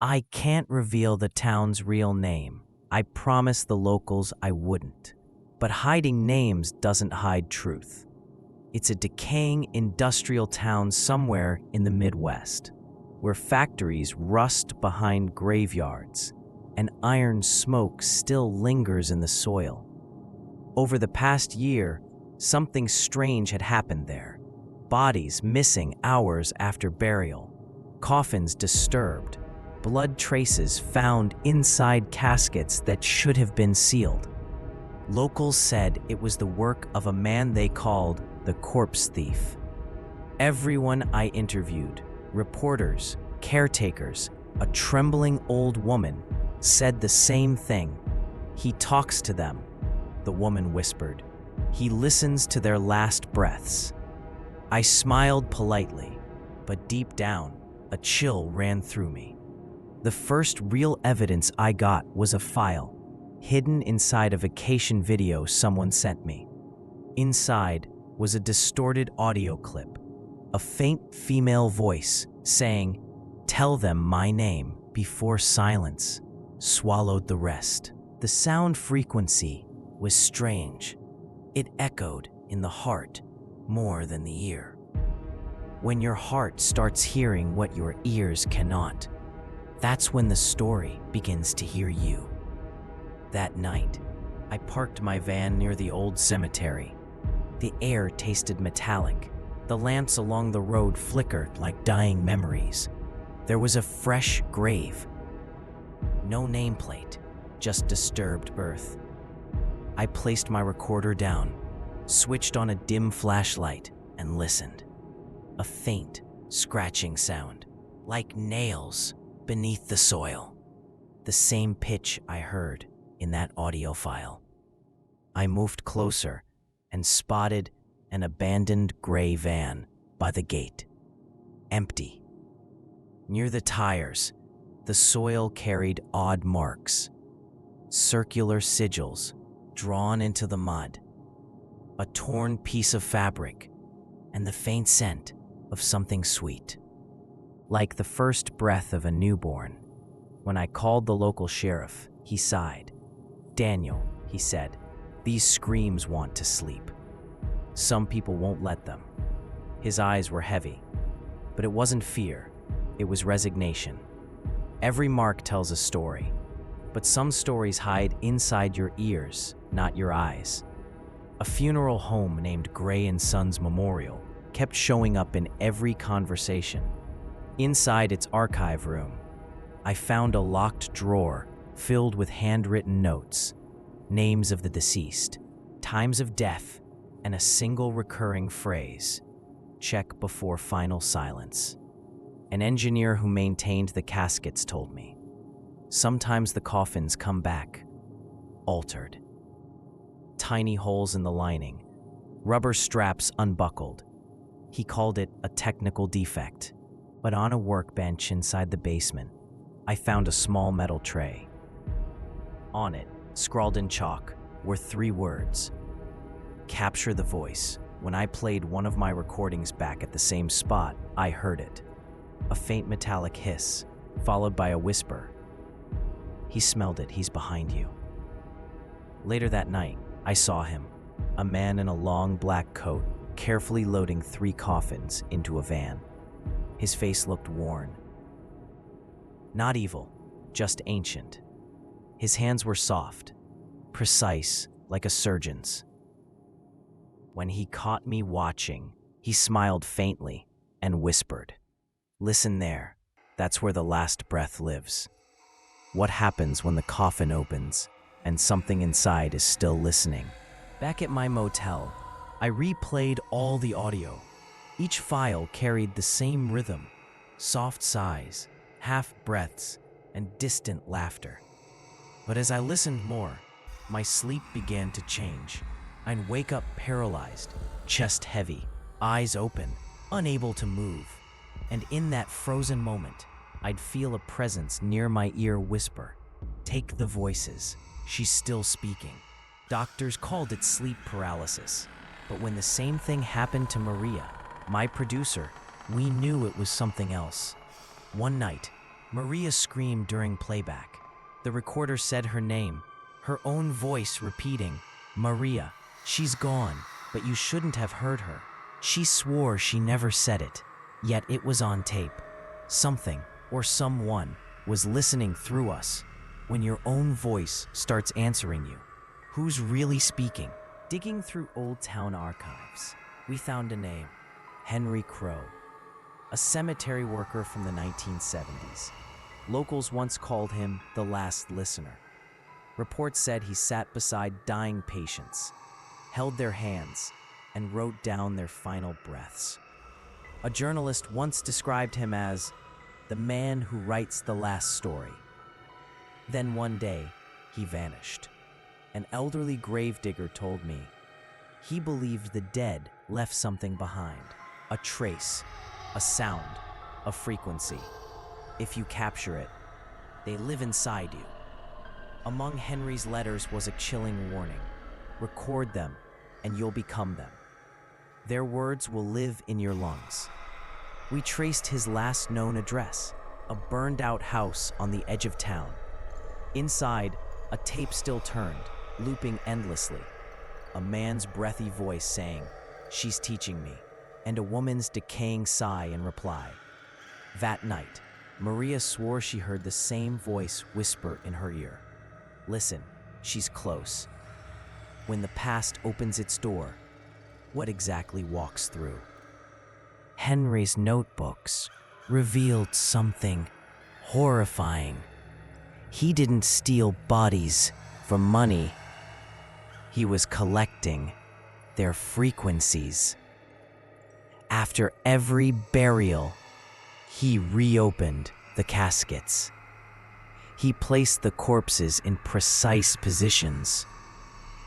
I can't reveal the town's real name. I promised the locals I wouldn't. But hiding names doesn't hide truth. It's a decaying industrial town somewhere in the Midwest, where factories rust behind graveyards and iron smoke still lingers in the soil. Over the past year, something strange had happened there. Bodies missing hours after burial, coffins disturbed, blood traces found inside caskets that should have been sealed. Locals said it was the work of a man they called the corpse thief. Everyone I interviewed, reporters, caretakers, a trembling old woman, said the same thing. He talks to them, the woman whispered. He listens to their last breaths. I smiled politely, but deep down, a chill ran through me. The first real evidence I got was a file, hidden inside a vacation video someone sent me. Inside was a distorted audio clip, a faint female voice saying, "Tell them my name," before silence swallowed the rest. The sound frequency was strange. It echoed in the heart more than the ear. When your heart starts hearing what your ears cannot, that's when the story begins to hear you. That night, I parked my van near the old cemetery. The air tasted metallic. The lamps along the road flickered like dying memories. There was a fresh grave. No nameplate, just disturbed earth. I placed my recorder down, switched on a dim flashlight, and listened. A faint, scratching sound, like nails beneath the soil. The same pitch I heard in that audio file. I moved closer and spotted an abandoned gray van by the gate. Empty. Near the tires, the soil carried odd marks, circular sigils drawn into the mud, a torn piece of fabric, and the faint scent of something sweet. Like the first breath of a newborn. When I called the local sheriff, he sighed. "Daniel," he said, "these screams want to sleep. Some people won't let them." His eyes were heavy, but it wasn't fear, it was resignation. Every mark tells a story, but some stories hide inside your ears, not your eyes. A funeral home named Gray & Sons Memorial kept showing up in every conversation. Inside its archive room, I found a locked drawer filled with handwritten notes, names of the deceased, times of death, and a single recurring phrase: "Check before final silence." An engineer who maintained the caskets told me, sometimes the coffins come back, altered. Tiny holes in the lining, rubber straps unbuckled. He called it a technical defect. But on a workbench inside the basement, I found a small metal tray. On it, scrawled in chalk, were 3 words: "Capture the voice." When I played one of my recordings back at the same spot, I heard it. A faint metallic hiss, followed by a whisper. "He smelled it, he's behind you." Later that night, I saw him, a man in a long black coat, carefully loading 3 coffins into a van. His face looked worn. Not evil, just ancient. His hands were soft, precise, like a surgeon's. When he caught me watching, he smiled faintly and whispered, "Listen there, that's where the last breath lives." What happens when the coffin opens and something inside is still listening? Back at my motel, I replayed all the audio. Each file carried the same rhythm, soft sighs, half breaths, and distant laughter. But as I listened more, my sleep began to change. I'd wake up paralyzed, chest heavy, eyes open, unable to move. And in that frozen moment, I'd feel a presence near my ear whisper, "Take the voices, she's still speaking." Doctors called it sleep paralysis. But when the same thing happened to Maria, my producer, we knew it was something else. One night, Maria screamed during playback. The recorder said her name, her own voice repeating, "Maria, she's gone, but you shouldn't have heard her." She swore she never said it, yet it was on tape. Something, or someone, was listening through us. When your own voice starts answering you, who's really speaking? Digging through old town archives, we found a name, Henry Crow, a cemetery worker from the 1970s. Locals once called him the last listener. Reports said he sat beside dying patients, held their hands, and wrote down their final breaths. A journalist once described him as the man who writes the last story. Then one day, he vanished. An elderly gravedigger told me he believed the dead left something behind, a trace, a sound, a frequency. If you capture it, they live inside you. Among Henry's letters was a chilling warning. Record them, and you'll become them. Their words will live in your lungs. We traced his last known address, a burned-out house on the edge of town. Inside, a tape still turned, looping endlessly. A man's breathy voice saying, "She's teaching me," and a woman's decaying sigh in reply. That night, Maria swore she heard the same voice whisper in her ear, "Listen, she's close." When the past opens its door, what exactly walks through? Henry's notebooks revealed something horrifying. He didn't steal bodies for money. He was collecting their frequencies. After every burial, he reopened the caskets. He placed the corpses in precise positions,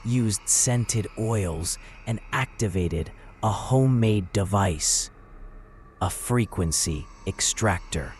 used scented oils, and activated a homemade device, a frequency extractor.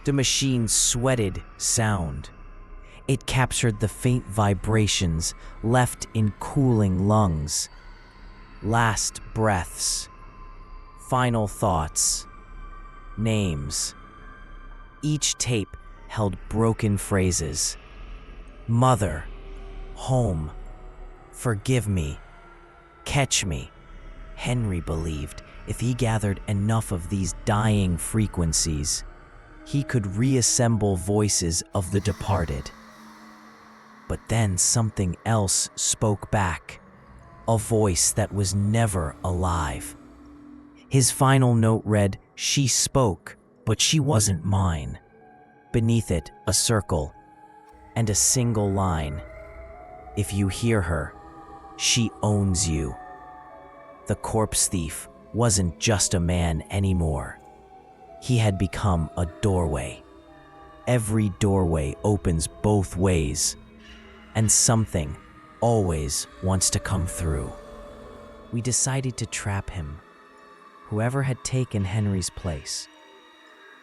The machine sweated sound. It captured the faint vibrations left in cooling lungs. Last breaths, final thoughts, names. Each tape held broken phrases. Mother, home, forgive me, catch me. Henry believed if he gathered enough of these dying frequencies, he could reassemble voices of the departed. But then something else spoke back, a voice that was never alive. His final note read, "She spoke, but she wasn't mine." Beneath it, a circle and a single line. "If you hear her, she owns you." The corpse thief wasn't just a man anymore. He had become a doorway. Every doorway opens both ways, and something always wants to come through. We decided to trap him, whoever had taken Henry's place.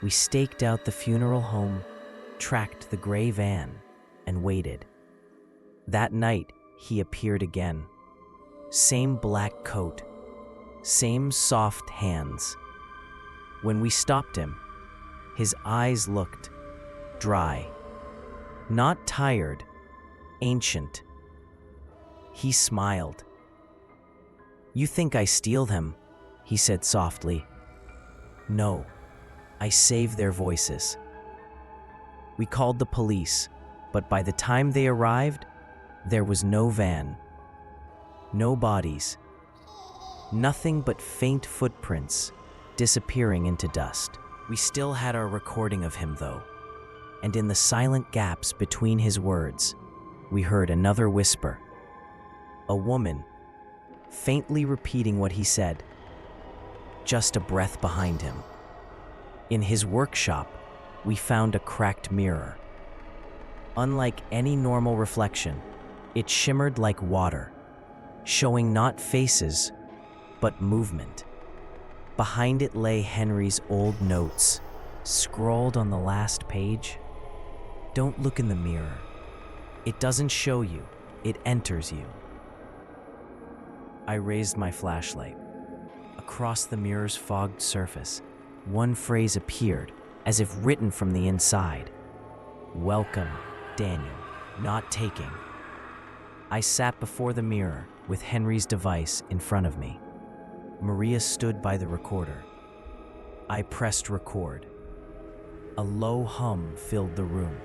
We staked out the funeral home, tracked the gray van, and waited. That night, he appeared again. Same black coat, same soft hands. When we stopped him, his eyes looked dry, not tired, ancient. He smiled. "You think I steal them?" he said softly. "No, I save their voices." We called the police, but by the time they arrived, there was no van, no bodies, nothing but faint footprints disappearing into dust. We still had our recording of him, though, and in the silent gaps between his words, we heard another whisper. A woman, faintly repeating what he said, just a breath behind him. In his workshop, we found a cracked mirror. Unlike any normal reflection, it shimmered like water, showing not faces, but movement. Behind it lay Henry's old notes, scrawled on the last page. "Don't look in the mirror. It doesn't show you, it enters you." I raised my flashlight. Across the mirror's fogged surface, one phrase appeared, as if written from the inside. Welcome, Daniel, not taking. I sat before the mirror with Henry's device in front of me. Maria stood by the recorder. I pressed record. A low hum filled the room.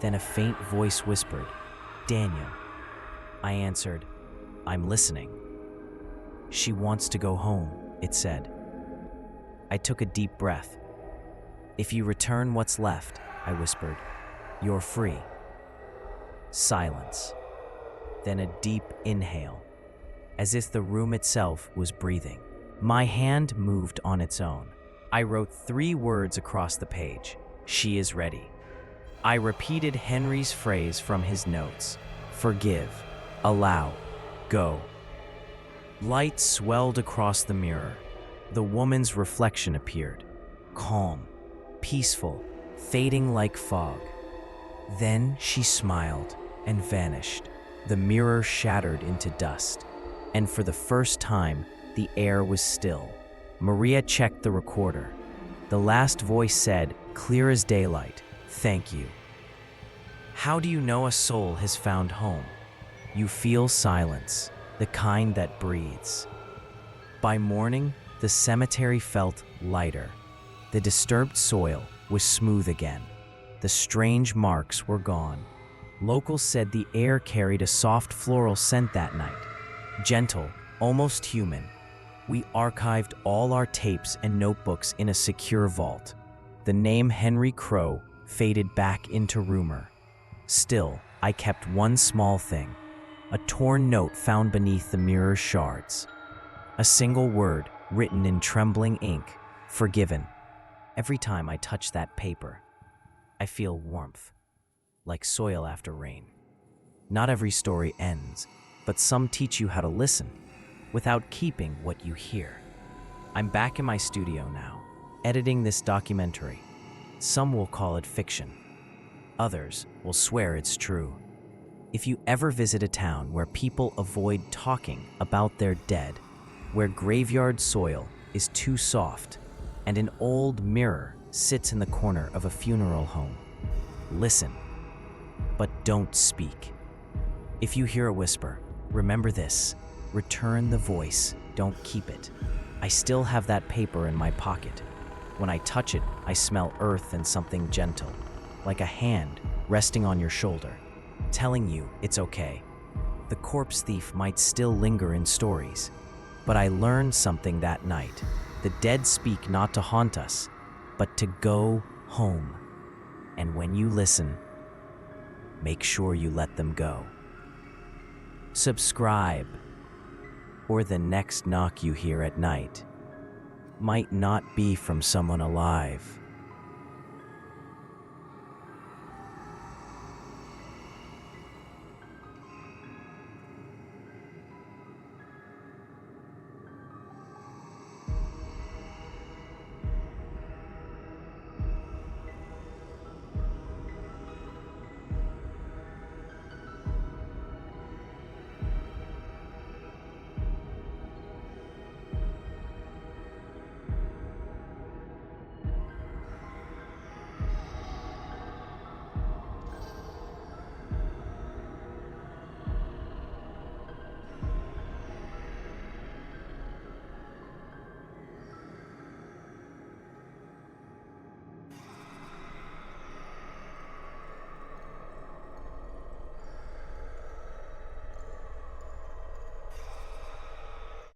Then a faint voice whispered, "Daniel." I answered, "I'm listening." "She wants to go home," it said. I took a deep breath. "If you return what's left," I whispered, "you're free." Silence. Then a deep inhale, as if the room itself was breathing. My hand moved on its own. I wrote 3 words across the page: "She is ready." I repeated Henry's phrase from his notes: "Forgive, allow, go." Light swelled across the mirror. The woman's reflection appeared, calm, peaceful, fading like fog. Then she smiled and vanished. The mirror shattered into dust, and for the first time, the air was still. Maria checked the recorder. The last voice said, clear as daylight, "Thank you." How do you know a soul has found home? You feel silence, the kind that breathes. By morning, the cemetery felt lighter. The disturbed soil was smooth again. The strange marks were gone. Locals said the air carried a soft floral scent that night. Gentle, almost human. We archived all our tapes and notebooks in a secure vault. The name Henry Crow faded back into rumor. Still, I kept one small thing: a torn note found beneath the mirror's shards. A single word written in trembling ink: "Forgiven." Every time I touch that paper, I feel warmth, like soil after rain. Not every story ends, but some teach you how to listen without keeping what you hear. I'm back in my studio now, editing this documentary. Some will call it fiction. Others will swear it's true. If you ever visit a town where people avoid talking about their dead, where graveyard soil is too soft, and an old mirror sits in the corner of a funeral home, listen, but don't speak. If you hear a whisper, remember this: return the voice, don't keep it. I still have that paper in my pocket. When I touch it, I smell earth and something gentle, like a hand resting on your shoulder, telling you it's okay. The corpse thief might still linger in stories, but I learned something that night. The dead speak not to haunt us, but to go home. And when you listen, make sure you let them go. Subscribe, or the next knock you hear at night might not be from someone alive.